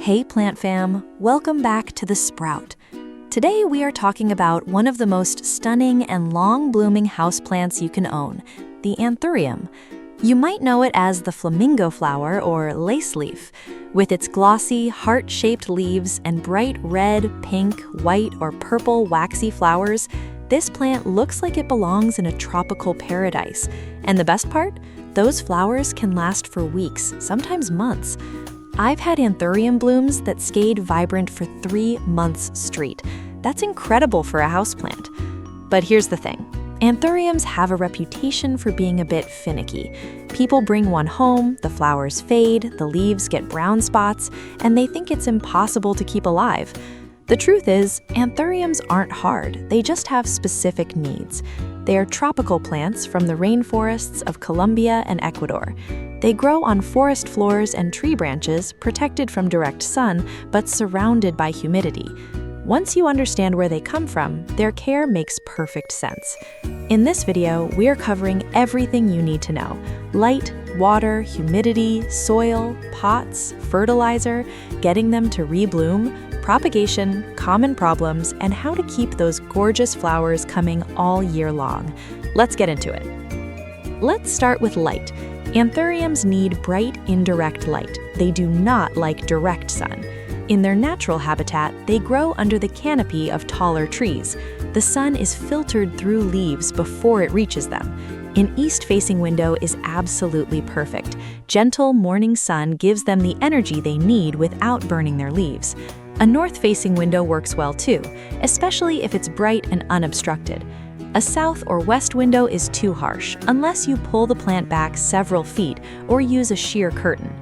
Hey plant fam, welcome back to The Sprout. Today we are talking about one of the most stunning and long-blooming houseplants you can own, the Anthurium. You might know it as the Flamingo Flower or lace leaf. With its glossy, heart-shaped leaves and bright red, pink, white, or purple waxy flowers, this plant looks like it belongs in a tropical paradise. And the best part? Those flowers can last for weeks, sometimes months. I've had Anthurium blooms that stayed vibrant for 3 months straight. That's incredible for a houseplant. But here's the thing. Anthuriums have a reputation for being a bit finicky. People bring one home, the flowers fade, the leaves get brown spots, and they think it's impossible to keep alive. The truth is, Anthuriums aren't hard, they just have specific needs. They are tropical plants from the rainforests of Colombia and Ecuador. They grow on forest floors and tree branches, protected from direct sun, but surrounded by humidity. Once you understand where they come from, their care makes perfect sense. In this video, we are covering everything you need to know: light, water, humidity, soil, pots, fertilizer, getting them to rebloom, propagation, common problems, and how to keep those gorgeous flowers coming all year long. Let's get into it. Let's start with light. Anthuriums need bright, indirect light. They do not like direct sun. In their natural habitat, they grow under the canopy of taller trees. The sun is filtered through leaves before it reaches them. An east-facing window is absolutely perfect. Gentle morning sun gives them the energy they need without burning their leaves. A north-facing window works well too, especially if it's bright and unobstructed. A south or west window is too harsh, unless you pull the plant back several feet or use a sheer curtain.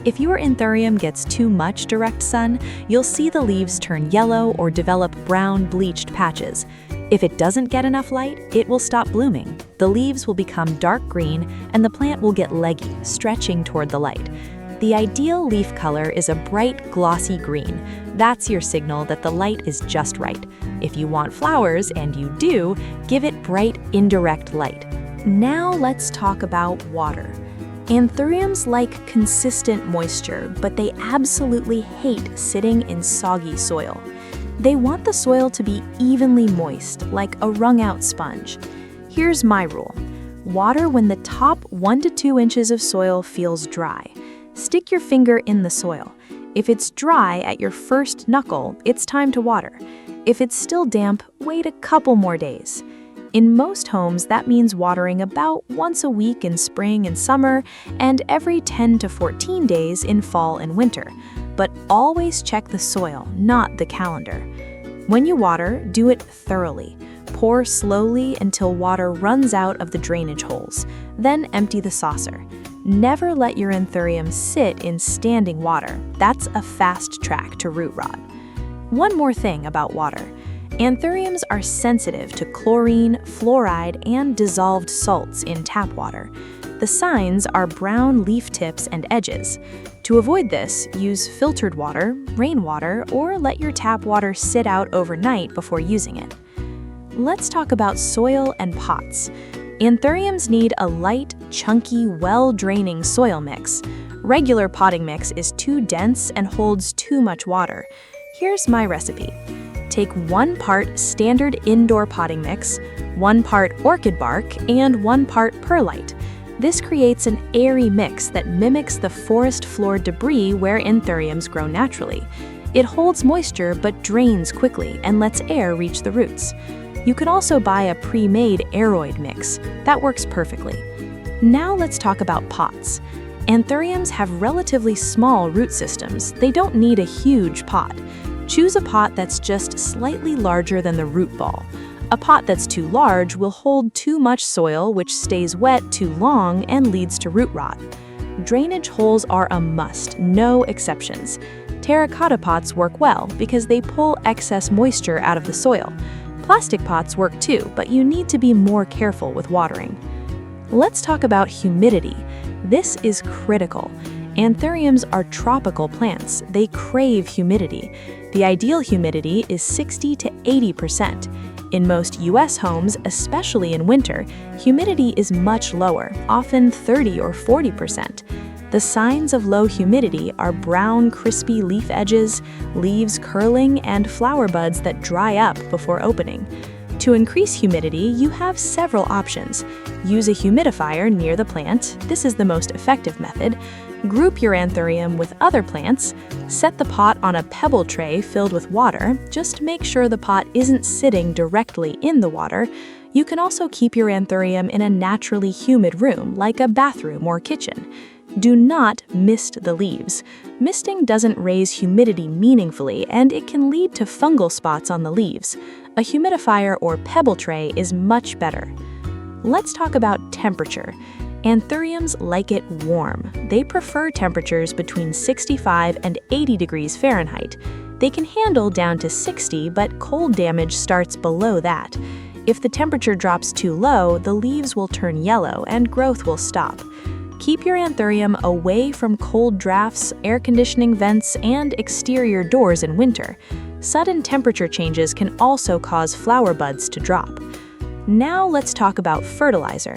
If your Anthurium gets too much direct sun, you'll see the leaves turn yellow or develop brown bleached patches. If it doesn't get enough light, it will stop blooming. The leaves will become dark green and the plant will get leggy, stretching toward the light. The ideal leaf color is a bright, glossy green. That's your signal that the light is just right. If you want flowers, and you do, give it bright, indirect light. Now let's talk about water. Anthuriums like consistent moisture, but they absolutely hate sitting in soggy soil. They want the soil to be evenly moist, like a wrung-out sponge. Here's my rule. Water when the top 1 to 2 inches of soil feels dry. Stick your finger in the soil. If it's dry at your first knuckle, it's time to water. If it's still damp, wait a couple more days. In most homes, that means watering about once a week in spring and summer, and every 10 to 14 days in fall and winter. But always check the soil, not the calendar. When you water, do it thoroughly. Pour slowly until water runs out of the drainage holes. Then empty the saucer. Never let your Anthurium sit in standing water. That's a fast track to root rot. One more thing about water. Anthuriums are sensitive to chlorine, fluoride, and dissolved salts in tap water. The signs are brown leaf tips and edges. To avoid this, use filtered water, rainwater, or let your tap water sit out overnight before using it. Let's talk about soil and pots. Anthuriums need a light, chunky, well-draining soil mix. Regular potting mix is too dense and holds too much water. Here's my recipe. Take 1 part standard indoor potting mix, 1 part orchid bark, and 1 part perlite. This creates an airy mix that mimics the forest floor debris where Anthuriums grow naturally. It holds moisture but drains quickly and lets air reach the roots. You can also buy a pre-made aroid mix. That works perfectly. Now let's talk about pots. Anthuriums have relatively small root systems. They don't need a huge pot. Choose a pot that's just slightly larger than the root ball. A pot that's too large will hold too much soil, which stays wet too long and leads to root rot. Drainage holes are a must, no exceptions. Terracotta pots work well because they pull excess moisture out of the soil. Plastic pots work too, but you need to be more careful with watering. Let's talk about humidity. This is critical. Anthuriums are tropical plants. They crave humidity. The ideal humidity is 60 to 80%. In most US homes, especially in winter, humidity is much lower, often 30 or 40%. The signs of low humidity are brown, crispy leaf edges, leaves curling, and flower buds that dry up before opening. To increase humidity, you have several options. Use a humidifier near the plant. This is the most effective method. Group your Anthurium with other plants. Set the pot on a pebble tray filled with water. Just make sure the pot isn't sitting directly in the water. You can also keep your Anthurium in a naturally humid room, like a bathroom or kitchen. Do not mist the leaves. Misting doesn't raise humidity meaningfully, and it can lead to fungal spots on the leaves. A humidifier or pebble tray is much better. Let's talk about temperature. Anthuriums like it warm. They prefer temperatures between 65 and 80 degrees Fahrenheit. They can handle down to 60, but cold damage starts below that. If the temperature drops too low, the leaves will turn yellow and growth will stop. Keep your Anthurium away from cold drafts, air conditioning vents, and exterior doors in winter. Sudden temperature changes can also cause flower buds to drop. Now let's talk about fertilizer.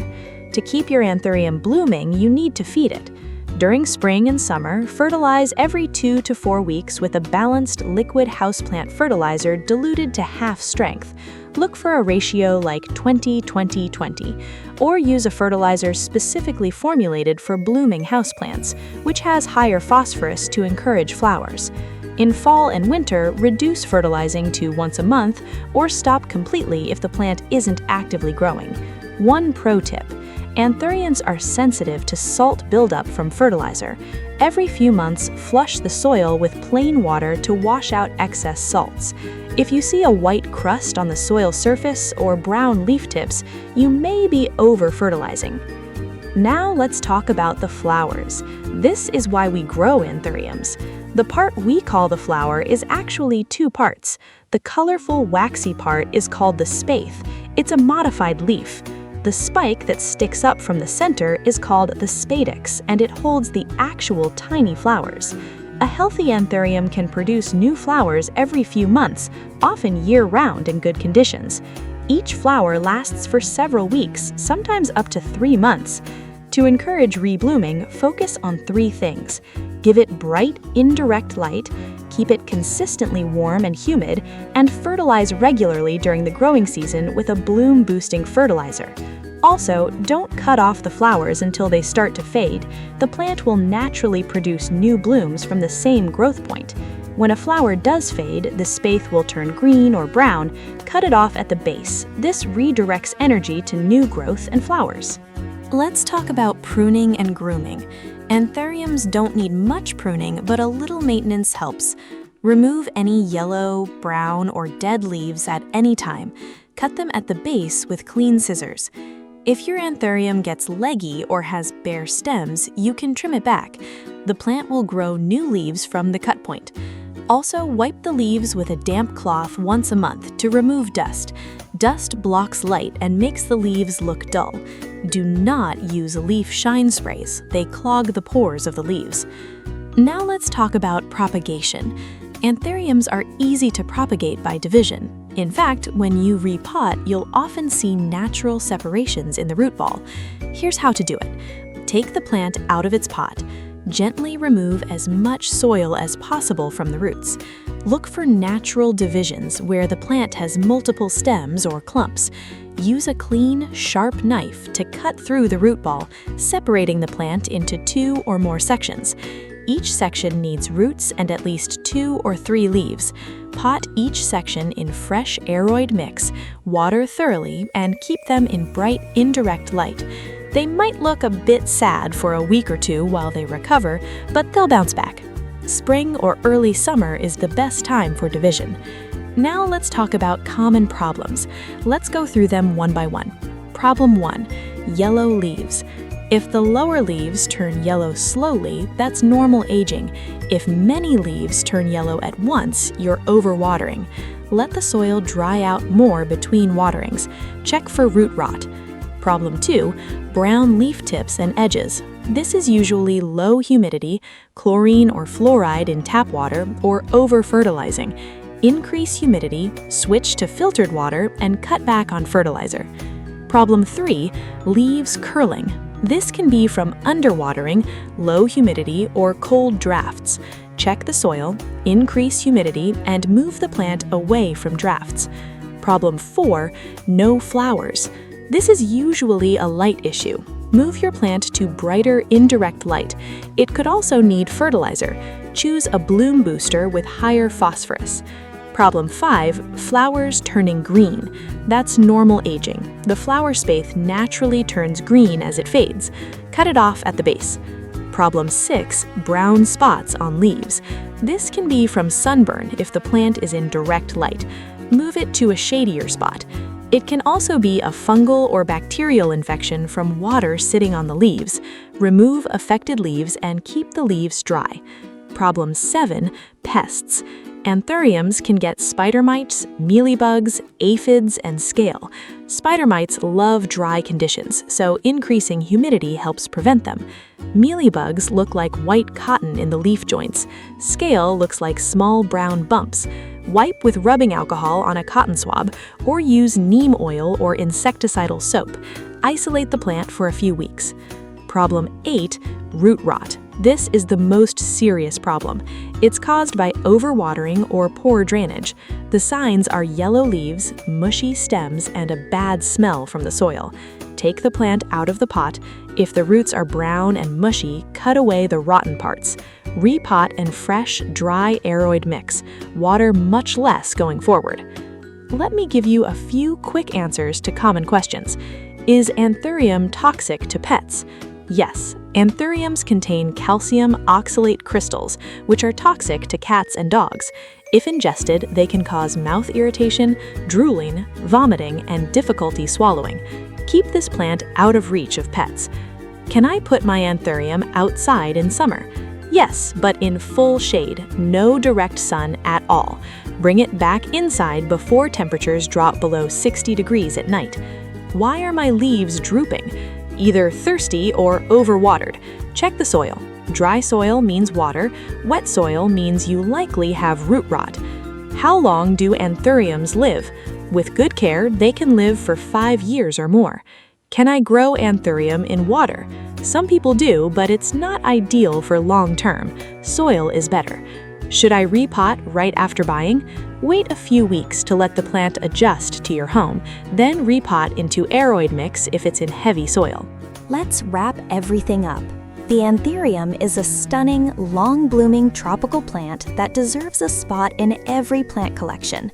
To keep your Anthurium blooming, you need to feed it. During spring and summer, fertilize every 2 to 4 weeks with a balanced liquid houseplant fertilizer diluted to half strength. Look for a ratio like 20-20-20, or use a fertilizer specifically formulated for blooming houseplants, which has higher phosphorus to encourage flowers. In fall and winter, reduce fertilizing to once a month, or stop completely if the plant isn't actively growing. One pro tip: Anthuriums are sensitive to salt buildup from fertilizer. Every few months, flush the soil with plain water to wash out excess salts. If you see a white crust on the soil surface or brown leaf tips, you may be over-fertilizing. Now let's talk about the flowers. This is why we grow Anthuriums. The part we call the flower is actually 2 parts. The colorful, waxy part is called the spathe. It's a modified leaf. The spike that sticks up from the center is called the Spadix, and it holds the actual tiny flowers. A healthy Anthurium can produce new flowers every few months, often year-round in good conditions. Each flower lasts for several weeks, sometimes up to 3 months. To encourage reblooming, focus on 3 things. Give it bright, indirect light, keep it consistently warm and humid, and fertilize regularly during the growing season with a bloom-boosting fertilizer. Also, don't cut off the flowers until they start to fade. The plant will naturally produce new blooms from the same growth point. When a flower does fade, the spathe will turn green or brown. Cut it off at the base. This redirects energy to new growth and flowers. Let's talk about pruning and grooming. Anthuriums don't need much pruning, but a little maintenance helps. Remove any yellow, brown, or dead leaves at any time. Cut them at the base with clean scissors. If your Anthurium gets leggy or has bare stems, you can trim it back. The plant will grow new leaves from the cut point. Also, wipe the leaves with a damp cloth once a month to remove dust. Dust blocks light and makes the leaves look dull. Do not use leaf shine sprays. They clog the pores of the leaves. Now let's talk about propagation. Anthuriums are easy to propagate by division. In fact, when you repot, you'll often see natural separations in the root ball. Here's how to do it. Take the plant out of its pot. Gently remove as much soil as possible from the roots. Look for natural divisions where the plant has multiple stems or clumps. Use a clean, sharp knife to cut through the root ball, separating the plant into 2 or more sections. Each section needs roots and at least 2 or 3 leaves. Pot each section in fresh aroid mix, water thoroughly, and keep them in bright, indirect light. They might look a bit sad for a week or 2 while they recover, but they'll bounce back. Spring or early summer is the best time for division. Now let's talk about common problems. Let's go through them one by one. Problem 1. Yellow leaves. If the lower leaves turn yellow slowly, that's normal aging. If many leaves turn yellow at once, you're overwatering. Let the soil dry out more between waterings. Check for root rot. Problem 2. Brown leaf tips and edges. This is usually low humidity, chlorine or fluoride in tap water, or over-fertilizing. Increase humidity, switch to filtered water, and cut back on fertilizer. Problem 3. Leaves curling. This can be from underwatering, low humidity, or cold drafts. Check the soil, increase humidity, and move the plant away from drafts. Problem 4, no flowers. This is usually a light issue. Move your plant to brighter indirect light. It could also need fertilizer. Choose a bloom booster with higher phosphorus. Problem 5, flowers turning green. That's normal aging. The flower spathe naturally turns green as it fades. Cut it off at the base. Problem 6, brown spots on leaves. This can be from sunburn if the plant is in direct light. Move it to a shadier spot. It can also be a fungal or bacterial infection from water sitting on the leaves. Remove affected leaves and keep the leaves dry. Problem 7, pests. Anthuriums can get spider mites, mealybugs, aphids, and scale. Spider mites love dry conditions, so increasing humidity helps prevent them. Mealybugs look like white cotton in the leaf joints. Scale looks like small brown bumps. Wipe with rubbing alcohol on a cotton swab, or use neem oil or insecticidal soap. Isolate the plant for a few weeks. Problem 8, root rot. This is the most serious problem. It's caused by overwatering or poor drainage. The signs are yellow leaves, mushy stems, and a bad smell from the soil. Take the plant out of the pot. If the roots are brown and mushy, cut away the rotten parts. Repot and fresh, dry aroid mix. Water much less going forward. Let me give you a few quick answers to common questions. Is Anthurium toxic to pets? Yes, Anthuriums contain calcium oxalate crystals, which are toxic to cats and dogs. If ingested, they can cause mouth irritation, drooling, vomiting, and difficulty swallowing. Keep this plant out of reach of pets. Can I put my Anthurium outside in summer? Yes, but in full shade, no direct sun at all. Bring it back inside before temperatures drop below 60 degrees at night. Why are my leaves drooping? Either thirsty or overwatered. Check the soil. Dry soil means water, wet soil means you likely have root rot. How long do Anthuriums live? With good care, they can live for 5 years or more. Can I grow Anthurium in water? Some people do, but it's not ideal for long term. Soil is better. Should I repot right after buying? Wait a few weeks to let the plant adjust to your home, then repot into aroid mix if it's in heavy soil. Let's wrap everything up. The Anthurium is a stunning, long-blooming tropical plant that deserves a spot in every plant collection.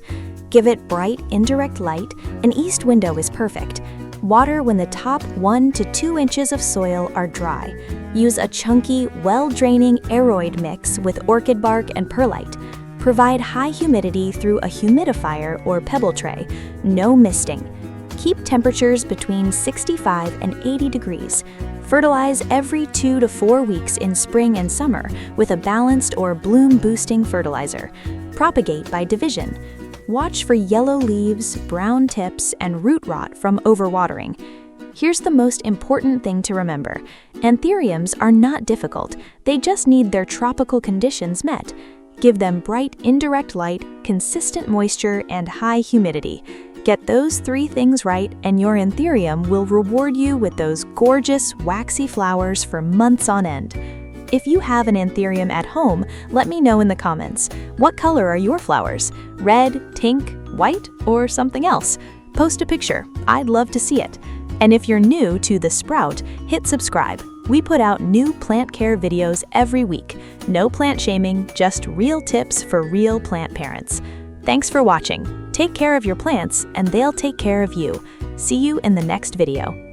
Give it bright, indirect light. An east window is perfect. Water when the top 1 to 2 inches of soil are dry. Use a chunky, well-draining aroid mix with orchid bark and perlite. Provide high humidity through a humidifier or pebble tray. No misting. Keep temperatures between 65 and 80 degrees. Fertilize every 2 to 4 weeks in spring and summer with a balanced or bloom-boosting fertilizer. Propagate by division. Watch for yellow leaves, brown tips, and root rot from overwatering. Here's the most important thing to remember. Anthuriums are not difficult. They just need their tropical conditions met. Give them bright, indirect light, consistent moisture, and high humidity. Get those 3 things right, and your Anthurium will reward you with those gorgeous, waxy flowers for months on end. If you have an Anthurium at home, let me know in the comments. What color are your flowers? Red, pink, white, or something else? Post a picture. I'd love to see it. And if you're new to The Sprout, hit subscribe. We put out new plant care videos every week. No plant shaming, just real tips for real plant parents. Thanks for watching. Take care of your plants, and they'll take care of you. See you in the next video.